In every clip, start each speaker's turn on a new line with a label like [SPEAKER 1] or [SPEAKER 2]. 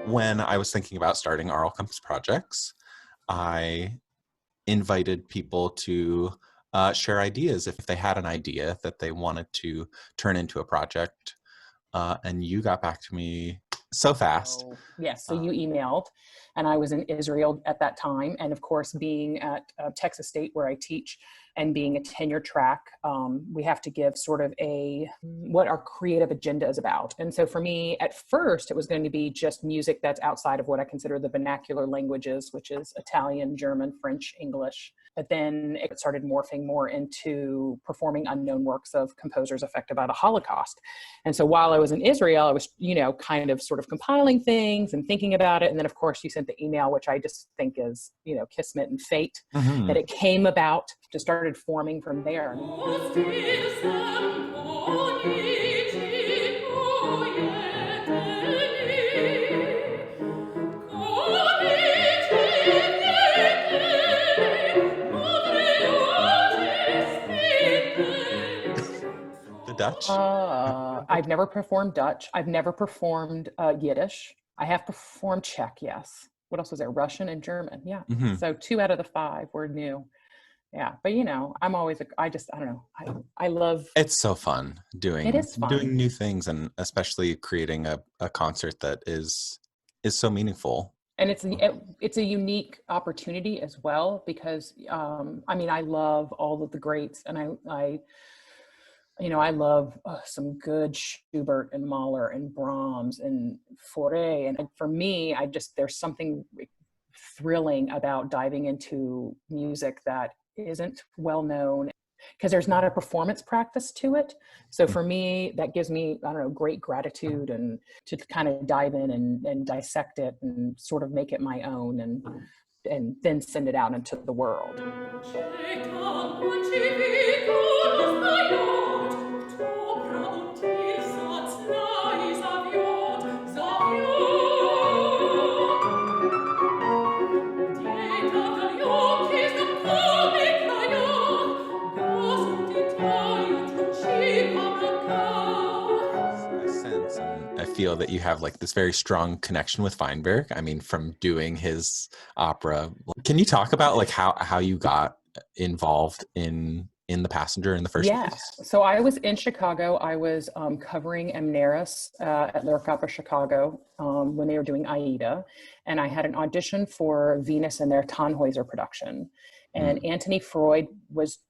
[SPEAKER 1] When I was thinking about starting Aural Compass Projects, I invited people to share ideas if they had an idea that they wanted to turn into a project. And you got back to me so fast.
[SPEAKER 2] Yes, so you emailed, and I was in Israel at that time. And of course, being at Texas State where I teach and being a tenure track, we have to give sort of what our creative agenda is about. And so for me, at first, it was going to be just music that's outside of what I consider the vernacular languages, which is Italian, German, French, English. But then it started morphing more into performing unknown works of composers affected by the Holocaust. And so while I was in Israel, I was, kind of sort of compiling things and thinking about it. And then, of course, you sent the email, which I just think is, kismet and fate, that it came about, just started forming from there.
[SPEAKER 1] Dutch?
[SPEAKER 2] I've never performed Dutch. I've never performed Yiddish. I have performed Czech, yes. What else was there? Russian and German, yeah. Mm-hmm. So 2 out of the 5 were new. Yeah, but I'm always, I don't know. I love.
[SPEAKER 1] It's so fun doing new things, and especially creating a concert that is so meaningful.
[SPEAKER 2] And it's a unique opportunity as well, because I love all of the greats, and I love some good Schubert and Mahler and Brahms and Fauré. And for me, there's something thrilling about diving into music that isn't well known, because there's not a performance practice to it. So for me, that gives me, great gratitude, and to kind of dive in and dissect it and sort of make it my own, and then send it out into the world.
[SPEAKER 1] Feel that you have like this very strong connection with Feinberg. I mean, from doing his opera. Can you talk about like how you got involved in The Passenger in the first place?
[SPEAKER 2] Yes. So I was in Chicago. I was covering Amneris at Lyric Opera Chicago when they were doing Aida. And I had an audition for Venus in their Tannhäuser production. And Anthony Freud was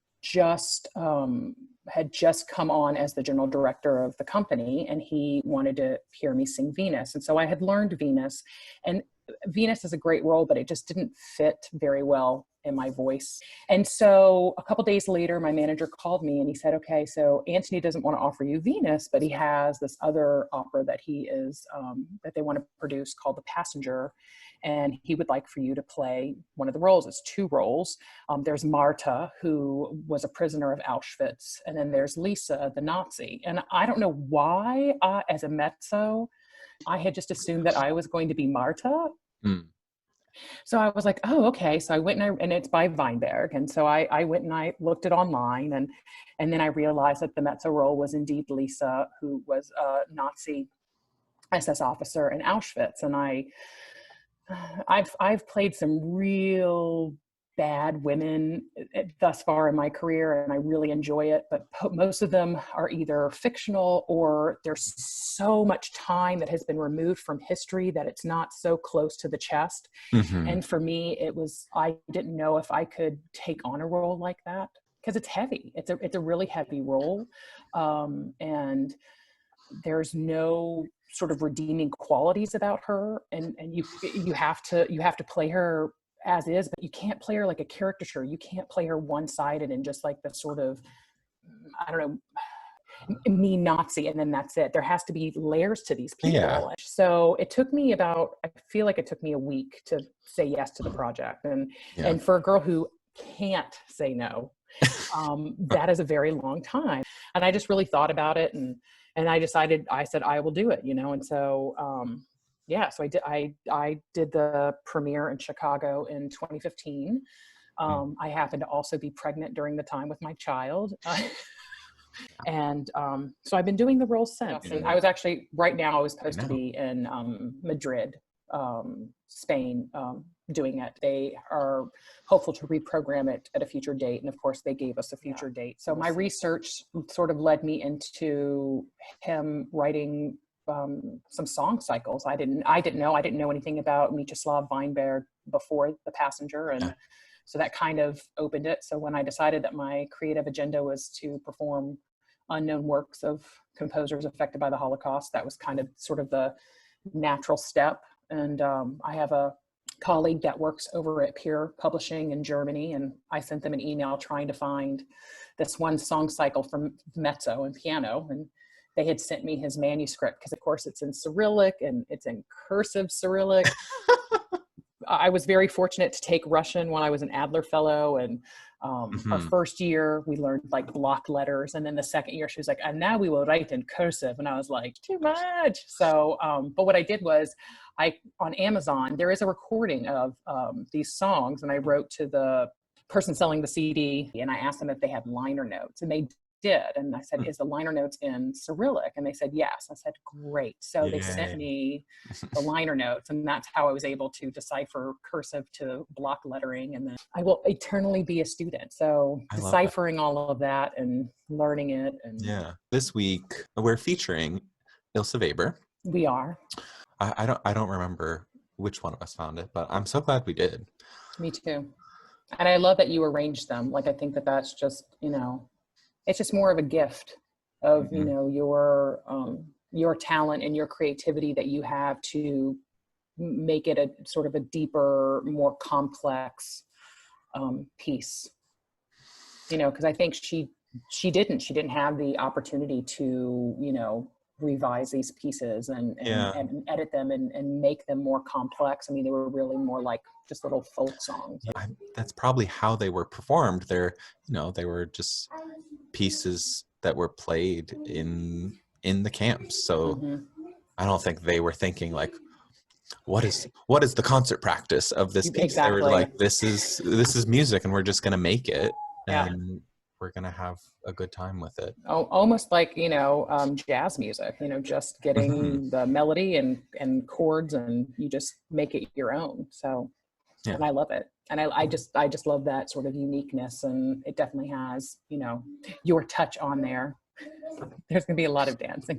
[SPEAKER 2] had just come on as the general director of the company, and he wanted to hear me sing Venus. And so I had learned Venus, and Venus is a great role, but it just didn't fit very well in my voice. And so a couple days later, my manager called me and he said, okay, so Anthony doesn't want to offer you Venus, but he has this other opera that that they want to produce called The Passenger. And he would like for you to play one of the roles. It's 2 roles. There's Marta, who was a prisoner of Auschwitz. And then there's Lisa, the Nazi. And I don't know why, as a mezzo, I had just assumed that I was going to be Marta. So I was like, oh, okay. So I went and it's by Weinberg. And so I went and I looked it online, and then I realized that the mezzo role was indeed Lisa, who was a Nazi SS officer in Auschwitz. And I've played some real bad women thus far in my career, and I really enjoy it. But most of them are either fictional, or there's so much time that has been removed from history that it's not so close to the chest. Mm-hmm. And for me, I didn't know if I could take on a role like that, because it's heavy. It's a really heavy role, and there's no sort of redeeming qualities about her, and you have to play her as is, but you can't play her like a caricature. You can't play her one-sided and just like the sort of, mean Nazi, and then that's it. There has to be layers to these people. Yeah. So I feel like it took me a week to say yes to the project, and for a girl who can't say no, That is a very long time. And I just really thought about it, and I decided, I said, I will do it, And so, yeah, so I did the premiere in Chicago in 2015. I happened to also be pregnant during the time with my child. And so I've been doing the role since. And I was actually, right now I was supposed to be in Madrid, Spain, doing it. They are hopeful to reprogram it at a future date. And of course they gave us a future date. So my research sort of led me into him writing some song cycles. I didn't know anything about Mieczysław Weinberg before The Passenger. And so that kind of opened it. So when I decided that my creative agenda was to perform unknown works of composers affected by the Holocaust, that was kind of sort of the natural step. And I have a colleague that works over at Peer Publishing in Germany, and I sent them an email trying to find this one song cycle from mezzo and piano, and they had sent me his manuscript, because of course it's in Cyrillic and it's in cursive Cyrillic. I was very fortunate to take Russian when I was an Adler Fellow, and our first year we learned like block letters, and then the second year she was like, and now we will write in cursive, and I was like, too much. So but what I did was, on Amazon there is a recording of these songs, and I wrote to the person selling the CD, and I asked them if they had liner notes, and they did. And I said, is the liner notes in Cyrillic? And they said yes. I said, great. So they sent me the liner notes, and that's how I was able to decipher cursive to block lettering. And then I will eternally be a student, so deciphering all of that and learning it. And
[SPEAKER 1] this week we're featuring Ilse Weber.
[SPEAKER 2] We are.
[SPEAKER 1] I don't remember which one of us found it, but I'm so glad we did.
[SPEAKER 2] Me too. And I love that you arranged them. Like, I think that that's just, it's just more of a gift of, your talent and your creativity that you have to make it a sort of a deeper, more complex piece, because I think she didn't have the opportunity to, revise these pieces and edit them and make them more complex. I mean, they were really more like just little folk songs.
[SPEAKER 1] That's probably how they were performed. They were just pieces that were played in the camps. So I don't think they were thinking like, what is the concert practice of this piece?
[SPEAKER 2] Exactly.
[SPEAKER 1] They were like, this is music, and we're just gonna make it, and we're gonna have a good time with it.
[SPEAKER 2] Oh, almost like jazz music. Just getting the melody and chords, and you just make it your own. So, and I love it. And I just love that sort of uniqueness, and it definitely has, your touch on there. There's going to be a lot of dancing.